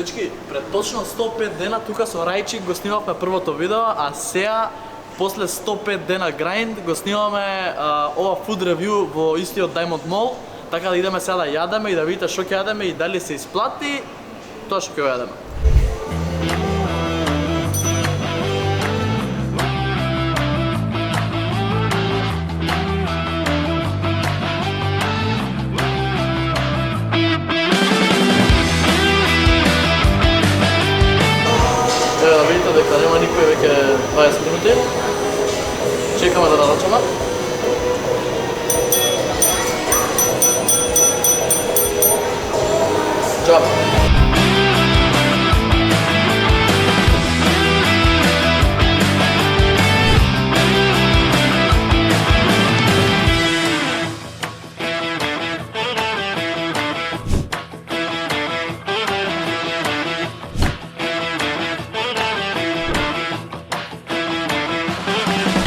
Дечки, пред точно 105 дена тука со Рајчик го снимавме првото видео, а сега после 105 дена грайнд го снимаме ова food review во истиот Diamond Mall, така да идеме сега да јадеме и да видите што ќе јадеме и дали се исплати, тоа што ќе јадеме. Еве да видите дека нема никој веќе 20 минути. Чекаме да нарачаме. Чао.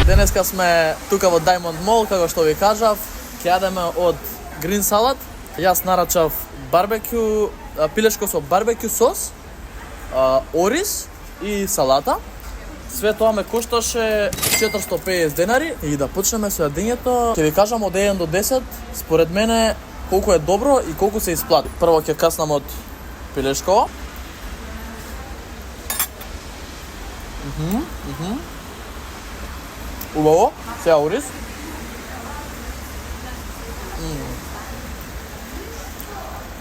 Денеска сме тука во Diamond Mall, како што ви кажав, ќе јадеме од грин салат. Јас нарачав барбекю, пилешко со барбекю сос, ориз и салата. Све тоа ме кошташе 450 денари и да почнеме со јадењето. Ќе ви кажам од 1 до 10, според мене колку е добро и колку се исплати. Прво ќе каснам од пилешко. Убаво, сега ориз.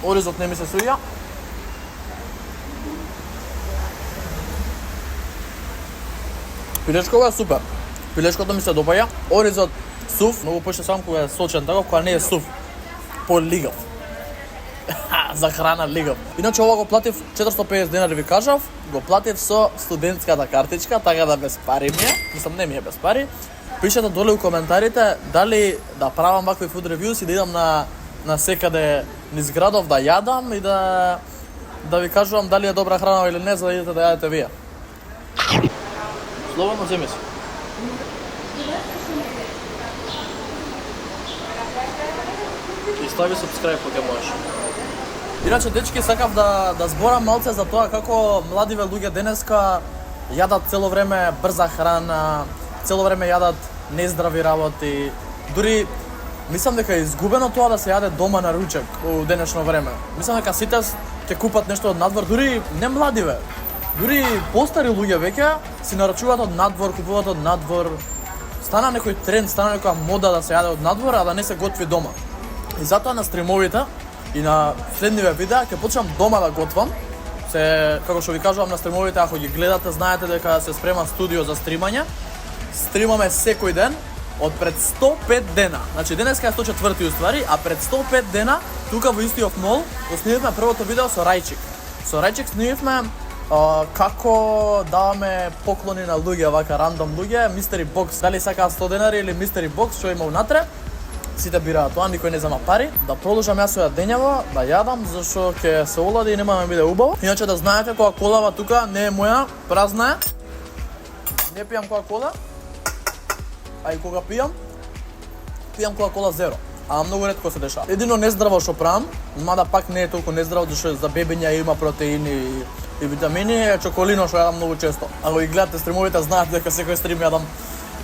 Оризот не ми се свиѓа. Пилешкото е супер. Пилешкото ми се допаѓа. Оризот сув, многу поише сам кога е сочен така, кога не е сув. По-лигав. За храна лигав. Иначе ова го платив 450 денари, ви кажав. Го платив со студентската картичка, така да без пари ми е. Мислам, не ми е без пари. Пишете доле у коментарите дали да правам вакви food reviews и да идам на секаде низ градов да јадам и да ви кажувам дали е добра храна или не, за да идете да јадете вие. Слободно земи си. И стави subscribe кога можеш. Иначе, дечки, сакав да зборам малце за тоа како младиве луѓе денеска јадат цело време брза храна, цело време јадат нездрави работи. Дури мислам дека е изгубено тоа да се јаде дома на ручек у денешно време. Мислам дека сите ќе купат нешто од надвор, дури не младиве. Дури постари луѓе веќе си нарачуваат од надвор, купуваат од надвор. Стана некој тренд, стана некоја мода да се јаде од надвор, а да не се готви дома. И затоа на стримовите и на следниве видеа ќе почнам дома да готвам. Како што ви кажувам на стримовите, ако ги гледате, знаете дека се спрема студио за стримање. Стримаме секој ден од пред 105 дена. Значи денеска е 104 уствари, а пред 105 дена тука во истиот мол го снимивме првото видео со Рајчик. Со Рајчик снимивме како даваме поклони на луѓе, вака рандом луѓе, Mystery Box, дали сакаат 100 денари или Mystery Box, што има внатре. Сите бираат тоа, никој не зема пари. Да продолжам јас со јадењево, да јадам, зашто ќе се олади и нема да ми биде убаво. Иначе да знаете, кола тука не е моја, празна е. Не пијам кола, а и кога пијам кола зеро. А многу ретко се дешава. Едино нездраво што правам, мада пак не е толку нездраво, зашто за бебиња има протеини и витамини, е чоколино што јадам многу често. Ако ги гледате стримовите, знаете дека секој стрим јадам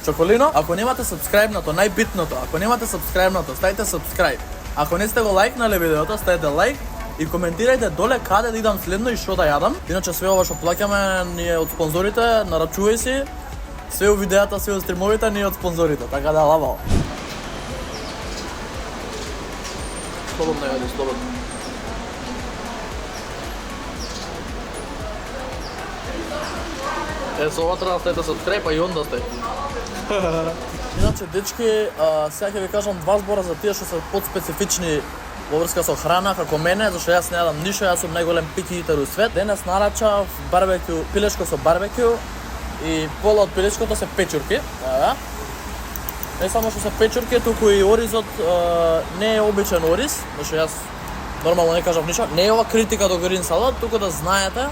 чоколино. Ако немате сабскрајбнато, најбитното, ако немате сабскрајбнато, ставите сабскрајб. Ако не сте го лајкнале видеото, ставите лајк и коментирајте доле каде да идам следно и што да јадам. Иначе све ова што плаќаме ни е од спонзорите, нарачувај си. Све у видеата, све у стримовите ни е од спонзорите, така да лавао. Слободно јади, слободно. Со ова треба да ставите subscribe, а и онда сте. Иначе, дечки, сега ќе ви кажам два збора за тие што се подспецифични во врска со храна, како мене, зашто јас не јадам ништо, јас сум најголем пики итер у свет. Денес нарачав барбекю, пилешко со барбекю и пола од пилешкото се печурки. Не само што се печурки, туку и оризот не е обичен ориз, зашто јас нормално не кажав ништо. Не е ова критика до грин салат, туку да знаете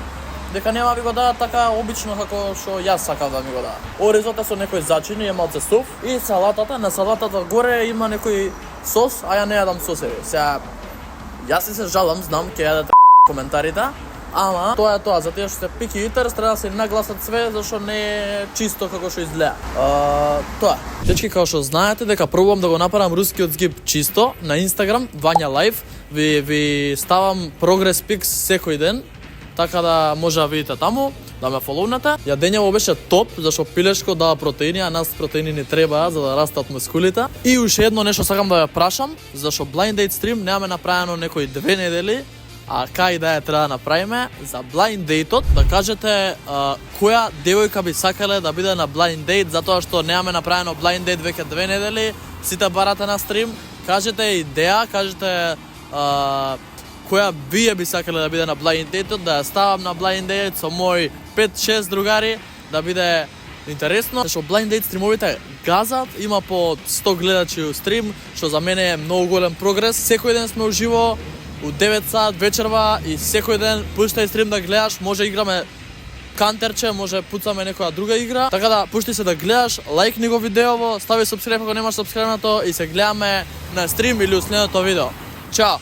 дека нема ви го дадат така обично како што јас сакав да ми го дадат. Оризот е со некој зачини, е малце сув и салатата, на салатата горе има некој сос, а ја не јадам сосеви. Сега, јас се жалам, знам, ќе јадете коментарите, Ама, тоа е тоа, за тие што се picky eaters, треба да се нагласат све, зашто не е чисто како што изгледа. Тоа. Дечки, како што знаете, дека пробувам да го направам рускиот згиб чисто на Instagram, Вања Live, ви ставам прогрес пикс секој ден, така да може да видите таму, да ме фоловнете. Јадењево беше топ, зашто пилешко дава протеини, а нас протеини ни треба за да растат мускулите. И уште едно нешто сакам да ја прашам, зашто Blind Date стрим немаме направено некои 2 недели, а кај да ја треба да направиме за Blind Date-от, да кажете која девојка би сакале да биде на Blind Date, затоа што немаме направено Blind Date веќе 2 недели, сите барате на стрим, кажете идеја, кажете која вие би сакале да биде на Blind Date-от, да ја ставам на Blind Date со мои 5-6 другари, да биде интересно. Зашто Blind Date стримовите газат, има по 100 гледачи у стрим, што за мене е многу голем прогрес. Секој ден сме уживо, у 9 сат вечерва и секој ден пуштај стрим да гледаш, може играме кантерче, може пуцаме некоја друга игра. Така да пушти се да гледаш, лајкни го видеово, стави субскрайб ако немаш субскрайбнато и се гледаме на стрим или у следното видео. Чао!